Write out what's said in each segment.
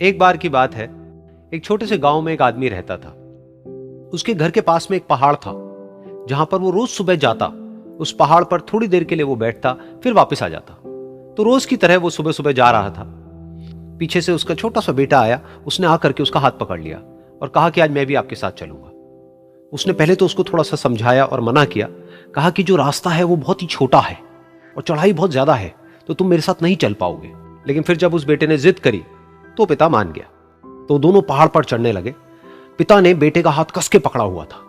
एक बार की बात है, एक छोटे से गांव में एक आदमी रहता था। उसके घर के पास में एक पहाड़ था जहां पर वो रोज सुबह जाता। उस पहाड़ पर थोड़ी देर के लिए वो बैठता, फिर वापस आ जाता। तो रोज की तरह वो सुबह सुबह जा रहा था। पीछे से उसका छोटा सा बेटा आया। उसने आकर के उसका हाथ पकड़ लिया और कहा कि आज मैं भी आपके साथ चलूंगा। उसने पहले तो उसको थोड़ा सा समझाया और मना किया। कहा कि जो रास्ता है वो बहुत ही छोटा है और चढ़ाई बहुत ज्यादा है, तो तुम मेरे साथ नहीं चल पाओगे। लेकिन फिर जब उस बेटे ने जिद करी तो पिता मान गया। तो दोनों पहाड़ पर चढ़ने लगे। पिता ने बेटे का हाथ कस के पकड़ा हुआ था।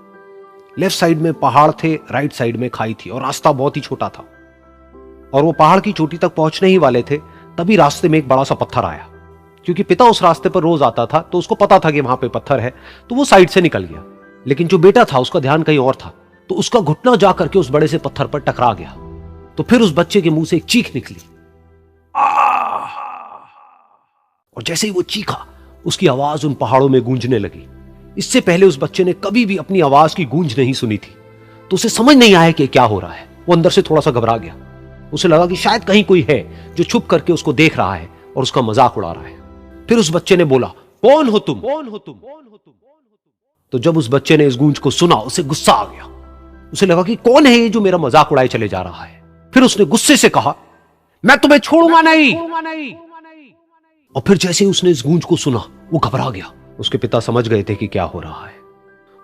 लेफ्ट साइड में पहाड़ थे, राइट साइड में खाई थी और रास्ता बहुत ही छोटा था। और वो पहाड़ की चोटी तक पहुंचने ही वाले थे, तभी रास्ते में एक बड़ा सा पत्थर आया। क्योंकि पिता उस रास्ते पर रोज आता था तो उसको पता था कि वहां पे पत्थर है, तो वो साइड से निकल गया। लेकिन जो बेटा था उसका ध्यान कहीं और था, तो उसका घुटना जा करके उस बड़े से पत्थर पर टकरा गया। तो फिर उस बच्चे के मुंह से एक चीख निकली। और जैसे ही वो चीखा, उसकी आवाज उन पहाड़ों में गूंजने लगी। इससे पहले उस बच्चे ने कभी भी अपनी आवाज की गूंज नहीं सुनी थी, तो उसे समझ नहीं आया कि क्या हो रहा है। वो अंदर से थोड़ा सा घबरा गया। उसे लगा कि शायद कहीं कोई है जो छुप करके उसको देख रहा है और उसका मजाक उड़ा रहा है। फिर उस बच्चे ने बोला, कौन हो तुम? कौन हो तुम? तो जब उस बच्चे ने इस गूंज को सुना, उसे गुस्सा आ गया। उसे लगा कि कौन है ये जो मेरा मजाक उड़ाए चले जा रहा है। फिर उसने गुस्से से कहा, मैं तुम्हें छोड़ूंगा नहीं। और फिर जैसे ही उसने इस गूंज को सुना, वो घबरा गया। उसके पिता समझ गए थे कि क्या हो रहा है।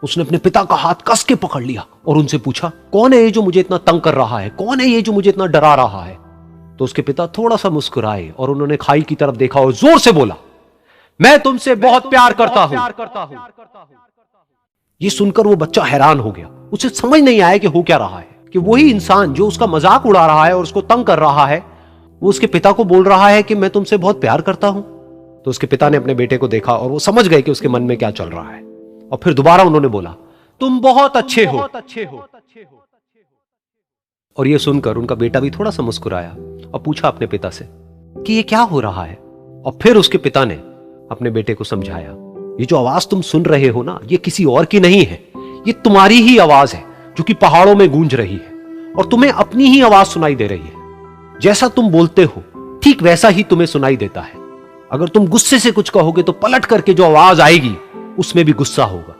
उसने अपने पिता का हाथ कस के पकड़ लिया और उनसे पूछा, कौन है ये जो मुझे इतना तंग कर रहा है? कौन है ये जो मुझे इतना डरा रहा है? तो उसके पिता थोड़ा सा मुस्कुराए और उन्होंने खाई की तरफ देखा और जोर से बोला, मैं तुमसे बहुत प्यार करता हूं। ये सुनकर वो बच्चा हैरान हो गया। उसे समझ नहीं आया कि हो क्या रहा है, कि वही इंसान जो उसका मजाक उड़ा रहा है और उसको तंग कर रहा है, वो उसके पिता को बोल रहा है कि मैं तुमसे बहुत प्यार करता हूं। तो उसके पिता ने अपने बेटे को देखा और वो समझ गए कि उसके मन में क्या चल रहा है। और फिर दोबारा उन्होंने बोला, तुम बहुत अच्छे हो। और ये सुनकर उनका बेटा भी थोड़ा सा मुस्कुराया और पूछा अपने पिता से कि ये क्या हो रहा है। और फिर उसके पिता ने अपने बेटे को समझाया, ये जो आवाज तुम सुन रहे हो ना, ये किसी और की नहीं है, ये तुम्हारी ही आवाज है जो कि पहाड़ों में गूंज रही है और तुम्हें अपनी ही आवाज सुनाई दे रही है। जैसा तुम बोलते हो ठीक वैसा ही तुम्हें सुनाई देता है। अगर तुम गुस्से से कुछ कहोगे तो पलट करके जो आवाज आएगी उसमें भी गुस्सा होगा,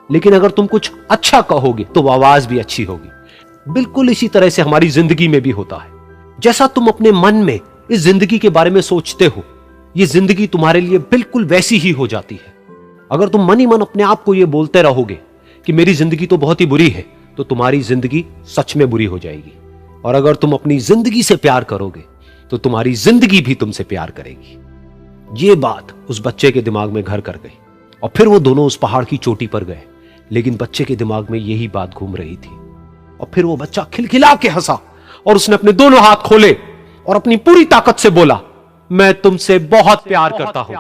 लेकिन अगर तुम कुछ अच्छा कहोगे तो वो आवाज भी अच्छी होगी। बिल्कुल इसी तरह से हमारी जिंदगी में भी होता है। जैसा तुम अपने मन में इस जिंदगी के बारे में सोचते हो, ये जिंदगी तुम्हारे लिए बिल्कुल वैसी ही हो जाती है। अगर तुम मन ही मन अपने आप को ये बोलते रहोगे कि मेरी जिंदगी तो बहुत ही बुरी है, तो तुम्हारी जिंदगी सच में बुरी हो जाएगी। और अगर तुम अपनी जिंदगी से प्यार करोगे तो तुम्हारी जिंदगी भी तुमसे प्यार करेगी। ये बात उस बच्चे के दिमाग में घर कर गई और फिर वो दोनों उस पहाड़ की चोटी पर गए। लेकिन बच्चे के दिमाग में यही बात घूम रही थी। और फिर वो बच्चा खिलखिला के हंसा और उसने अपने दोनों हाथ खोले और अपनी पूरी ताकत से बोला, मैं तुमसे बहुत प्यार करता हूं।